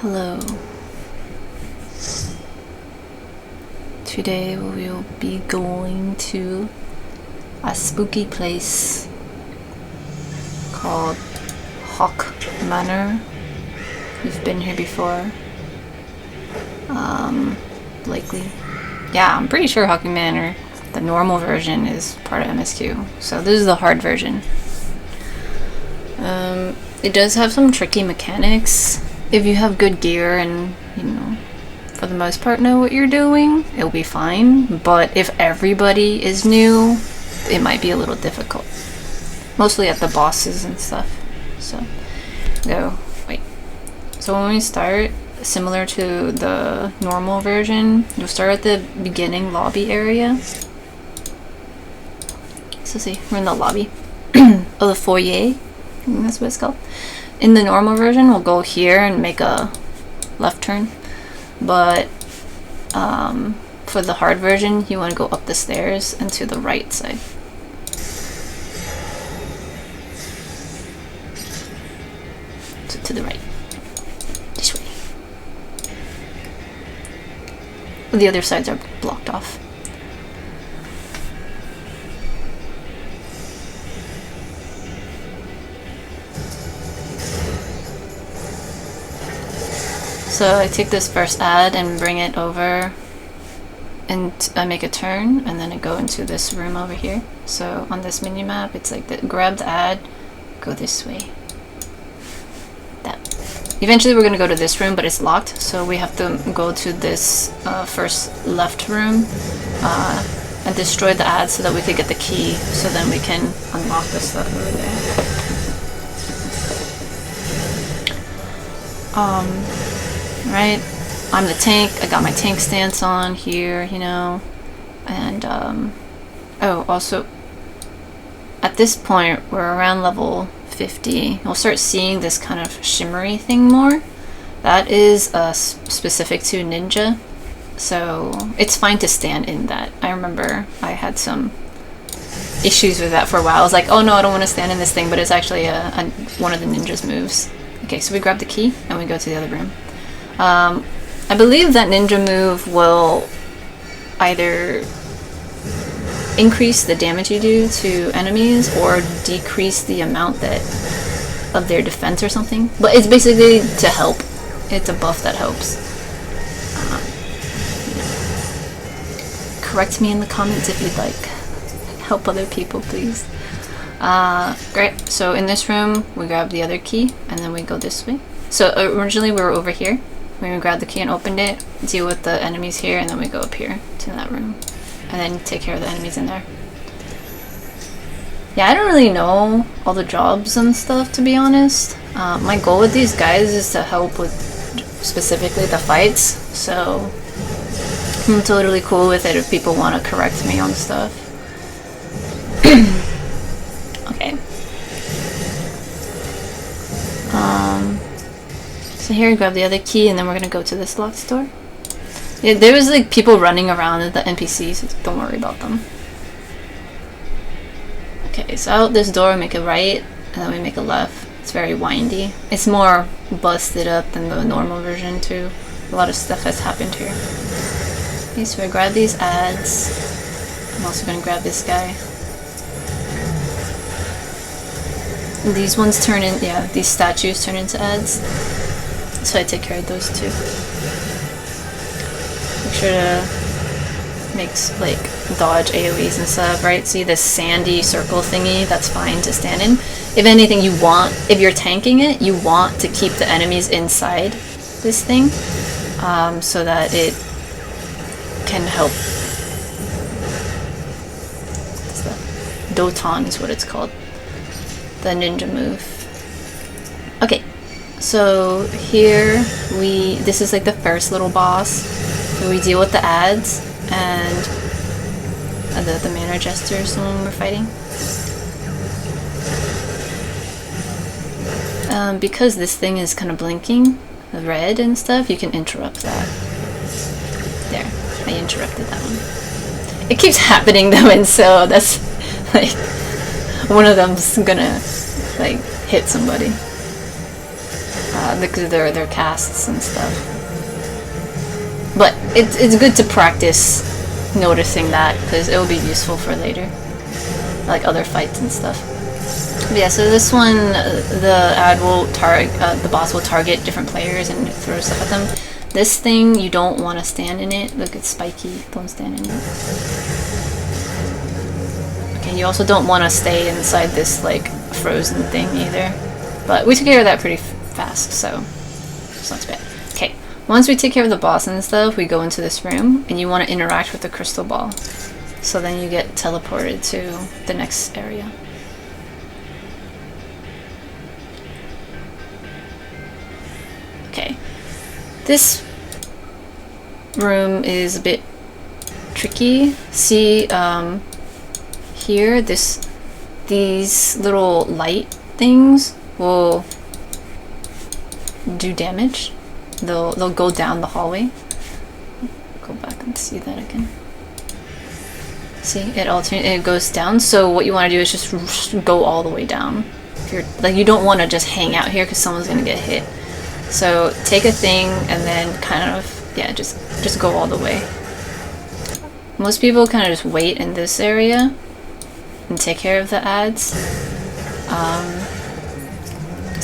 Hello. Today we will be going to a spooky place called Haukke Manor. You've been here before. Likely. Yeah, I'm pretty sure Haukke Manor, the normal version, is part of MSQ. So this is the hard version. It does have some tricky mechanics. If you have good gear and, you know, for the most part know what you're doing, it'll be fine. But if everybody is new, it might be a little difficult. Mostly at the bosses and stuff. So, wait. So when we start, similar to the normal version, you'll start at the beginning lobby area. So see, we're in the lobby. of the foyer. I think that's what it's called. In the normal version, we'll go here and make a left turn. But for the hard version, you want to go up the stairs and to the right side. So to the right. This way. The other sides are blocked off. So I take this first ad and bring it over and I make a turn and then I go into this room over here. So on this mini map, it's like grab the ad, go this way. That. Eventually we're gonna go to this room, but it's locked. So we have to go to this first left room and destroy the ad so that we could get the key. So then we can unlock the stuff over there. Right, I'm the tank. I got my tank stance on here, you know, and oh, also at this point we're around level 50. We'll start seeing this kind of shimmery thing more. That is specific to ninja, so it's fine to stand in that. I remember I had some issues with that for a while. I was like, oh no, I don't want to stand in this thing, but it's actually one of the ninja's moves. Okay, so we grab the key and we go to the other room. I believe that ninja move will either increase the damage you do to enemies or decrease the amount of their defense or something. But it's basically to help. It's a buff that helps. Correct me in the comments if you'd like. Help other people, please. Great. So in this room, we grab the other key and then we go this way. So originally we were over here. We grabbed the key and opened it, deal with the enemies here, and then we go up here to that room. And then take care of the enemies in there. Yeah, I don't really know all the jobs and stuff, to be honest. My goal with these guys is to help with specifically the fights, so I'm totally cool with it if people want to correct me on stuff. Okay. So here we grab the other key and then we're gonna go to this locked door. Yeah, there was like people running around at the NPCs, so don't worry about them. Okay, so out this door we make a right and then we make a left. It's very windy. It's more busted up than the normal version too. A lot of stuff has happened here. Okay, so I grab these ads. I'm also gonna grab this guy. And these ones turn in, yeah, these statues turn into ads. So I take care of those too. Make sure to dodge AoEs and stuff, right? See this sandy circle thingy, that's fine to stand in. If anything, if you're tanking it, you want to keep the enemies inside this thing so that it can help. What's that? Doton is what it's called. The ninja move. Okay. So here this is like the first little boss where we deal with the ads and the manor jesters when we're fighting. Because this thing is kind of blinking red and stuff, you can interrupt that. There, I interrupted that one. It keeps happening though, and so that's like one of them's gonna like hit somebody. because they're casts and stuff. But it's good to practice noticing that, because it will be useful for later, like other fights and stuff. But yeah, so this one, the boss will target different players and throw stuff at them. This thing, you don't want to stand in it. Look, it's spiky. Don't stand in it. Okay, you also don't want to stay inside this like frozen thing either. But we took care of that pretty fast, so it's not too bad. Okay, once we take care of the boss and stuff, we go into this room, and you want to interact with the crystal ball. So then you get teleported to the next area. Okay, this room is a bit tricky. See, here, these little light things will do damage. They'll go down the hallway. Go back and see that again. See, it goes down. So what you want to do is just go all the way down. If you're like, you don't want to just hang out here because someone's gonna get hit. So take a thing and then kind of, yeah, just go all the way. Most people kind of just wait in this area and take care of the ads.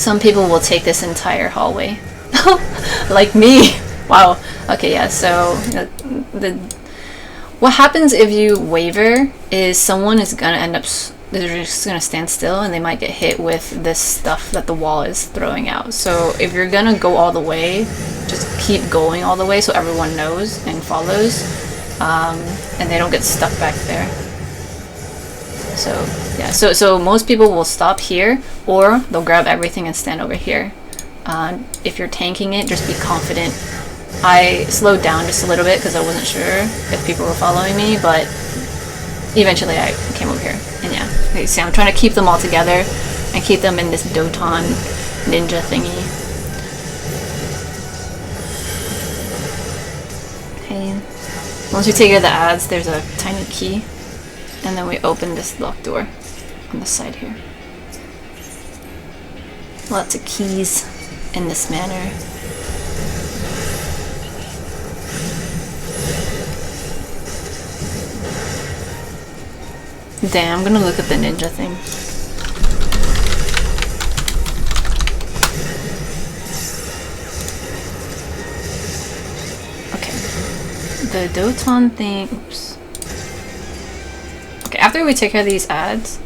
Some people will take this entire hallway. Like me. Wow. Okay, yeah, so what happens if you waver is someone is gonna end up, they're just gonna stand still and they might get hit with this stuff that the wall is throwing out. So if you're gonna go all the way, just keep going all the way so everyone knows and follows, and they don't get stuck back there. So yeah, so most people will stop here, or they'll grab everything and stand over here. If you're tanking it, just be confident. I slowed down just a little bit because I wasn't sure if people were following me, but eventually I came over here. And yeah, okay, see, I'm trying to keep them all together and keep them in this Doton ninja thingy. Okay, once we take care of the ads, there's a tiny key, and then we open this locked door on the side here. Lots of keys in this manner. Damn, I'm gonna look at the ninja thing. Okay. The Doton thing, oops. Okay, after we take care of these ads,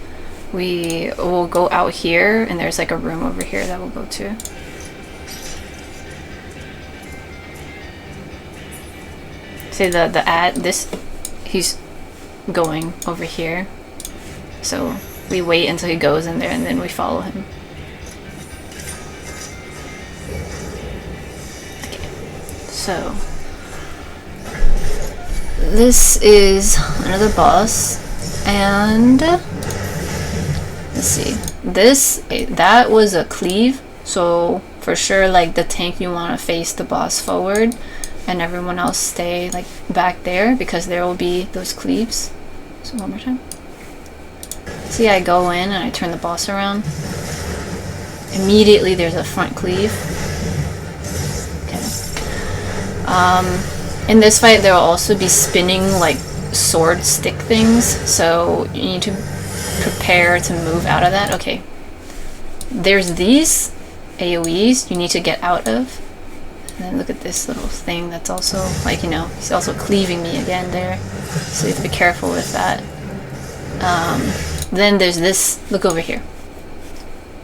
we will go out here, and there's like a room over here that we'll go to. See the ad, he's going over here. So we wait until he goes in there and then we follow him. Okay, so this is another boss, and let's see, that was a cleave, so for sure like the tank, you want to face the boss forward and everyone else stay like back there because there will be those cleaves. So one more time. See, I go in and I turn the boss around. Immediately there's a front cleave. Okay. In this fight there will also be spinning like sword stick things, so you need to prepare to move out of that. Okay. There's these AoEs you need to get out of. And then look at this little thing that's also like, you know, he's also cleaving me again there. So you have to be careful with that. Then there's this, look over here.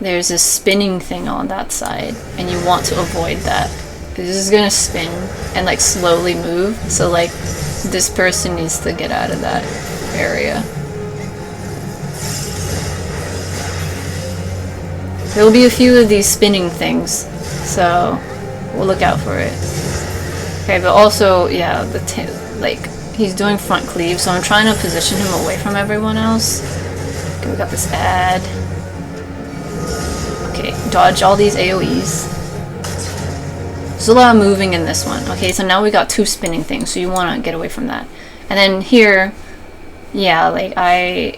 There's this spinning thing on that side, and you want to avoid that. This is gonna spin and like slowly move, so like this person needs to get out of that area. There will be a few of these spinning things, so we'll look out for it. Okay, but also, yeah, like he's doing front cleave, so I'm trying to position him away from everyone else. Okay, we got this ad. Okay, dodge all these AoEs. There's a lot of moving in this one. Okay, so now we got two spinning things, so you want to get away from that. And then here, yeah, like I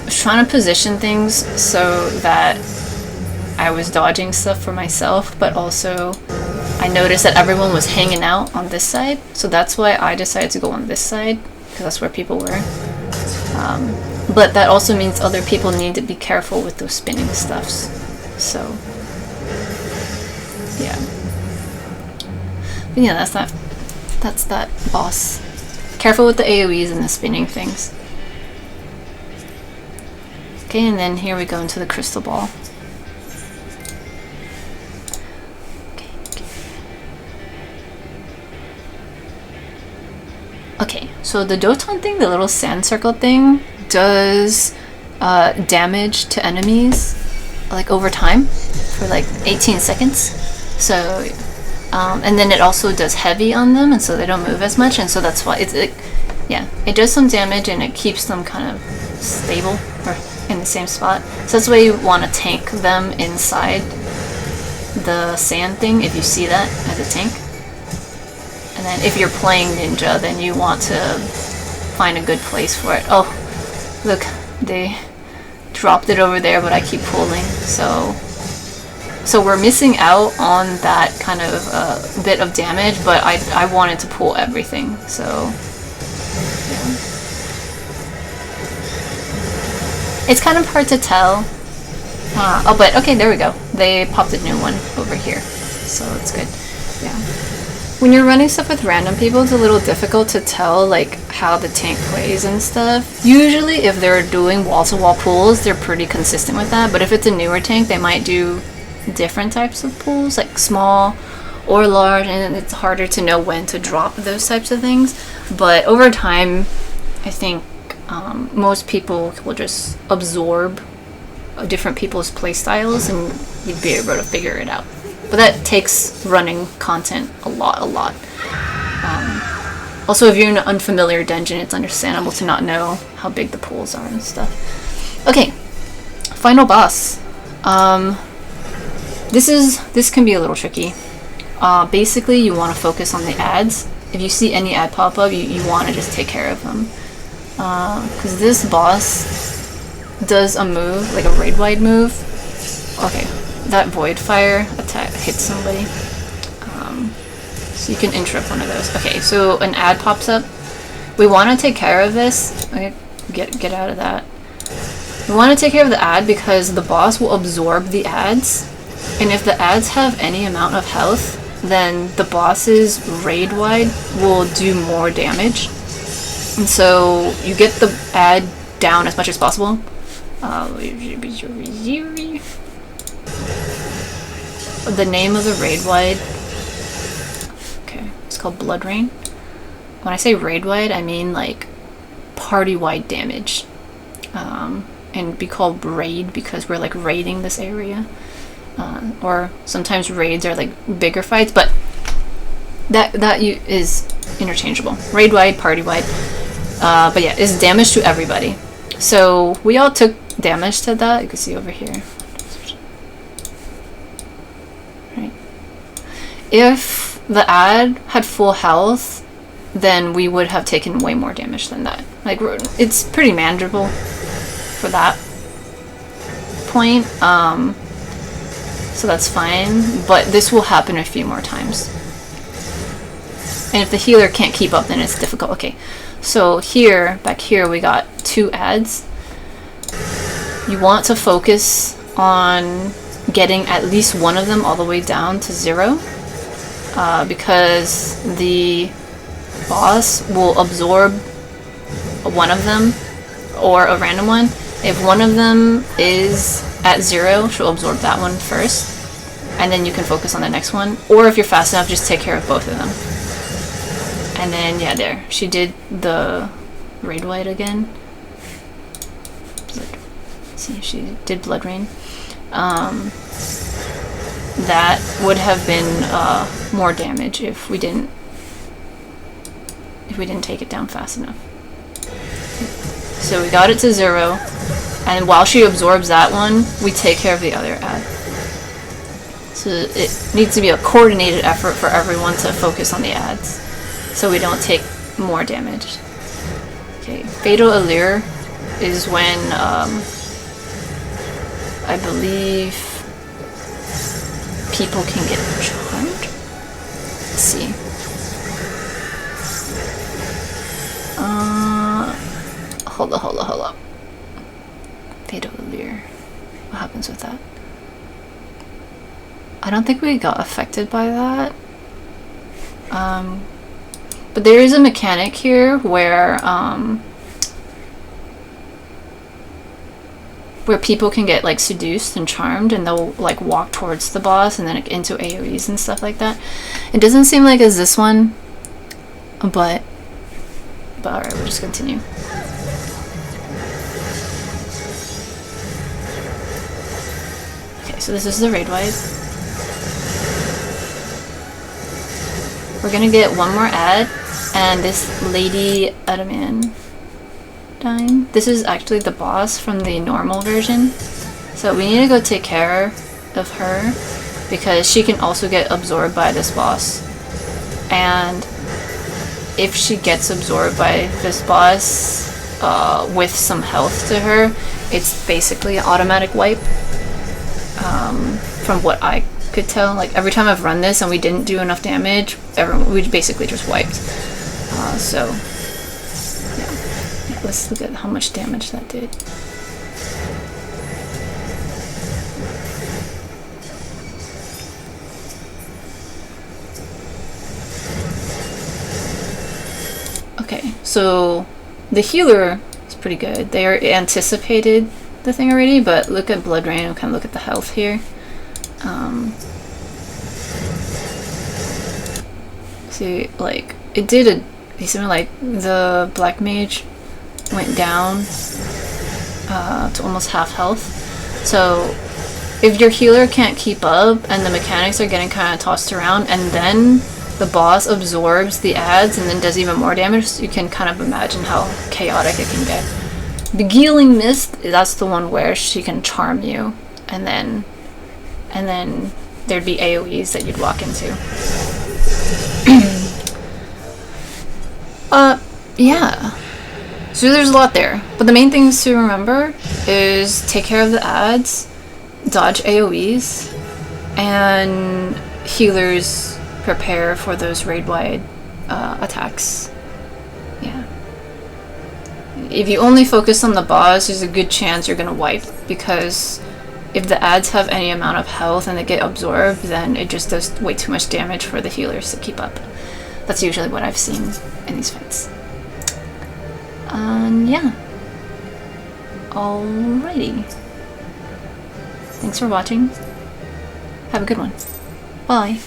was trying to position things so that I was dodging stuff for myself, but also I noticed that everyone was hanging out on this side, so that's why I decided to go on this side, because that's where people were. But that also means other people need to be careful with those spinning stuffs. So, yeah. But yeah, that's that boss. Careful with the AoEs and the spinning things. Okay, and then here we go into the crystal ball. Okay, so the Doton thing, the little sand circle thing, does damage to enemies like over time for like 18 seconds. So, and then it also does heavy on them, and so they don't move as much, and so that's why it's like, yeah, it does some damage and it keeps them kind of stable or in the same spot. So that's why you want to tank them inside the sand thing if you see that as a tank. And then if you're playing ninja, then you want to find a good place for it. Oh, look, they dropped it over there, but I keep pulling. So we're missing out on that kind of bit of damage, but I wanted to pull everything. So, yeah. It's kind of hard to tell. Oh, but okay, there we go. They popped a new one over here, so it's good. Yeah. When you're running stuff with random people, it's a little difficult to tell like how the tank plays and stuff. Usually if they're doing wall-to-wall pulls, they're pretty consistent with that, but if it's a newer tank, they might do different types of pulls, like small or large, and it's harder to know when to drop those types of things. But over time, I think most people will just absorb different people's play styles and you'd be able to figure it out. But that takes running content a lot. Also, if you're in an unfamiliar dungeon, it's understandable to not know how big the pools are and stuff. Okay, final boss. This can be a little tricky. Basically, you want to focus on the ads. If you see any ad pop up, you want to just take care of them. Because this boss does a move, like a raidwide move. Okay. That void fire attack hits somebody. So you can interrupt one of those. Okay, so an ad pops up. We want to take care of this. Okay, get out of that. We want to take care of the ad because the boss will absorb the ads. And if the ads have any amount of health, then the boss's raidwide will do more damage. And so you get the ad down as much as possible. The name of the raidwide, okay, it's called Blood Rain. When I say raidwide, I mean like party-wide damage, and be called raid because we're like raiding this area, or sometimes raids are like bigger fights, but that is interchangeable. Raid-wide, party-wide, but yeah, it's damage to everybody. So we all took damage to that. You can see over here. If the ad had full health, then we would have taken way more damage than that. Like, it's pretty manageable for that point. So that's fine, but this will happen a few more times. And if the healer can't keep up, then it's difficult. Okay, so here, back here, we got 2 ads. You want to focus on getting at least one of them all the way down to 0. Because the boss will absorb one of them or a random one. If one of them is at 0, she'll absorb that one first, and then you can focus on the next one. Or if you're fast enough, just take care of both of them. And then, yeah, there. She did the raidwide again. See, she did Blood Rain. That would have been more damage if we didn't take it down fast enough. So we got it to 0, and while she absorbs that one, we take care of the other ad. So it needs to be a coordinated effort for everyone to focus on the ads, so we don't take more damage. Okay, Fatal Allure is when I believe people can get charmed. Let's see. Hold up. Fatal allure. What happens with that? I don't think we got affected by that. But there is a mechanic here where people can get like seduced and charmed, and they'll like walk towards the boss and then into AoEs and stuff like that. It doesn't seem like it's this one, but alright, we'll just continue. Okay, so this is the raidwide. We're gonna get one more ad, and this lady adamantine. This is actually the boss from the normal version, so we need to go take care of her because she can also get absorbed by this boss. And if she gets absorbed by this boss with some health to her, it's basically an automatic wipe. From what I could tell, like every time I've run this and we didn't do enough damage, we basically just wiped. So yeah, let's look at how much damage that did. Okay, so the healer is pretty good. They anticipated the thing already, but look at blood rain and kind of look at the health here. See, like it did a basically like the black mage went down to almost half health. So if your healer can't keep up and the mechanics are getting kind of tossed around, and then the boss absorbs the adds and then does even more damage, you can kind of imagine how chaotic it can get. Beguiling Mist, that's the one where she can charm you, and then there'd be AoEs that you'd walk into. Yeah. So there's a lot there, but the main things to remember is take care of the adds, dodge AoEs, and healers prepare for those raid-wide attacks. Yeah. If you only focus on the boss, there's a good chance you're gonna wipe, because if the adds have any amount of health and they get absorbed, then it just does way too much damage for the healers to keep up. That's usually what I've seen in these fights. Yeah. Alrighty. Thanks for watching. Have a good one. Bye.